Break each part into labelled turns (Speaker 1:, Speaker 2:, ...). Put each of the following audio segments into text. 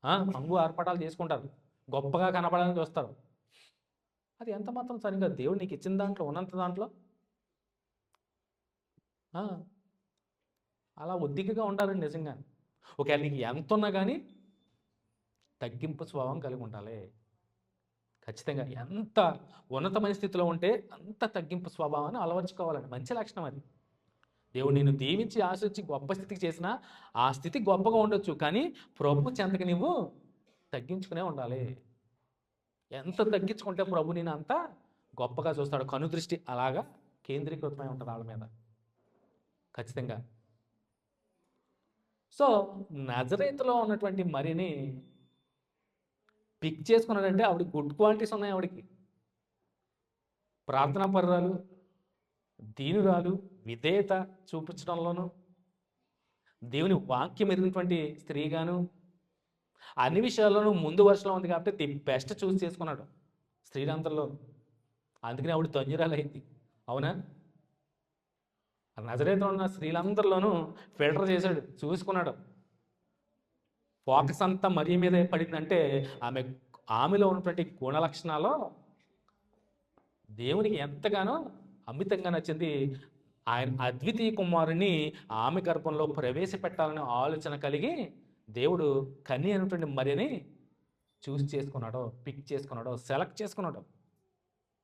Speaker 1: హంగు ఆర్పాటాలు చేసుకుంటారు, గొప్పగా కనపడాలని చూస్తారు. అది ఎంత మాత్రం సరిగ్గా దేవుడు నీకు ఇచ్చిన దాంట్లో ఉన్నంత దాంట్లో ఆ, అలా ఒద్దికగా ఉండాలండి నిజంగా. ఒకవేళ నీకు ఎంత ఉన్నా కానీ తగ్గింపు స్వభావం కలిగి ఉండాలి. ఖచ్చితంగా ఎంత ఉన్నతమైన స్థితిలో ఉంటే అంత తగ్గింపు స్వభావాన్ని అలవర్చుకోవాలండి. మంచి లక్షణం అది. దేవుడు నిన్ను దీవించి ఆశించి గొప్ప స్థితికి చేసినా ఆ స్థితి గొప్పగా ఉండొచ్చు, కానీ ప్రభు చెంతకి నువ్వు తగ్గించుకునే ఉండాలి. ఎంత తగ్గించుకుంటే ప్రభు నేను అంత గొప్పగా చూస్తాడు. కనుదృష్టి అలాగా కేంద్రీకృతమై ఉంటుంది వాళ్ళ మీద ఖచ్చితంగా. సో నజరేతులో ఉన్నటువంటి మరిని పిక్ చేసుకున్నాడంటే ఆవిడ గుడ్ క్వాలిటీస్ ఉన్నాయి. ఆవిడకి ప్రార్థనా పరురాలు, దీనురాలు, విధేయత చూపించడంలోనూ, దేవుని వాక్యం ఎరిగినటువంటి స్త్రీగాను, అన్ని విషయాల్లోనూ ముందు వరుసలో ఉంది కాబట్టి ది బెస్ట్ చూస్ చేసుకున్నాడు స్త్రీలందరిలో. అందుకని ఆవిడ ధన్యురాలైంది. అవునా? నజరేతులో ఉన్న స్త్రీలందరిలోనూ ఫిల్టర్ చేశాడు, చూసుకున్నాడు. ఫోకస్ అంతా మరి మీద పడిందంటే ఆమెలో ఉన్నటువంటి గుణ లక్షణాలు దేవునికి ఎంతగానో అమితంగా నచ్చింది. ఆయన అద్వితీయ కుమారుని ఆమె గర్భంలో ప్రవేశపెట్టాలనే ఆలోచన కలిగి దేవుడు కన్య అయినటువంటి మరియని చూస్ చేసుకున్నాడో, పిక్ చేసుకున్నాడో, సెలెక్ట్ చేసుకున్నాడు.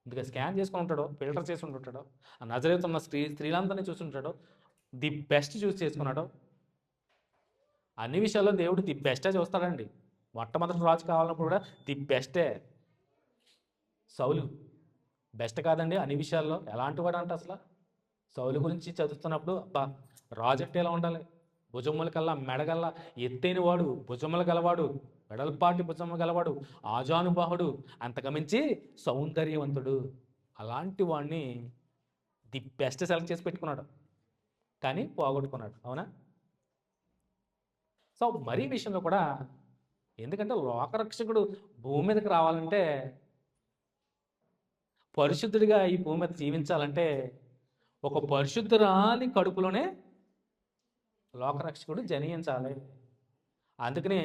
Speaker 1: అందుకే స్కాన్ చేసుకుని ఉంటాడో, ఫిల్టర్ చేసి ఉంటాడో, ఆ నజరేతు ఉన్న స్త్రీలందరినీ చూసి ఉంటాడో, ది బెస్ట్ చూస్ చేసుకున్నాడో. అన్ని విషయాల్లో దేవుడు ది బెస్టే చూస్తాడండి. మొట్టమొదటి రాజు కావాలన్నప్పుడు కూడా ది బెస్టే. సౌలు బెస్ట్ కాదండి అన్ని విషయాల్లో. ఎలాంటి వాడు అంటే అసలు సౌలు గురించి చదువుతున్నప్పుడు అబ్బా, రాజు అంటే ఎలా ఉండాలి, భుజముల కల్లా మెడగల్లా ఎత్తైన వాడు, భుజములు గలవాడు, వెడల్పాటి భుజములు గలవాడు, ఆజానుబాహుడు, అంతకమించి సౌందర్యవంతుడు. అలాంటి వాడిని ది బెస్ట్ సెలెక్ట్ చేసి పెట్టుకున్నాడు, కానీ పోగొట్టుకున్నాడు. అవునా? సో మరీ విషయంలో కూడా, ఎందుకంటే లోకరక్షకుడు భూమి మీదకి రావాలంటే, పరిశుద్ధుడిగా ఈ భూమి మీద జీవించాలంటే ఒక పరిశుద్ధురాలి కడుపులోనే లోకరక్షకుడు జనించాలి. అందుకనే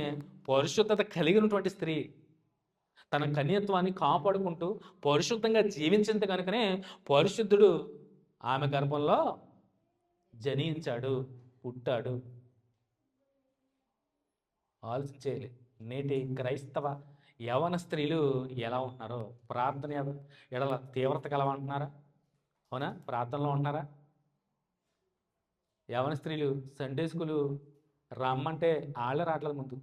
Speaker 1: పరిశుద్ధత కలిగినటువంటి స్త్రీ తన కన్యత్వాన్ని కాపాడుకుంటూ పరిశుద్ధంగా జీవించింది కనుకనే పరిశుద్ధుడు ఆమె గర్భంలో జనించాడు, పుట్టాడు. ఆలోచించేయాలి. నేటి క్రైస్తవ యవన స్త్రీలు ఎలా ఉంటున్నారో, ప్రార్థన ఎడల తీవ్రత కలవంటున్నారా? అవునా? ప్రార్థనలో ఉంటున్నారా? యవన స్త్రీలు సండే స్కూలు రమ్మంటే వాళ్ళే రావట్లేదు ముందు.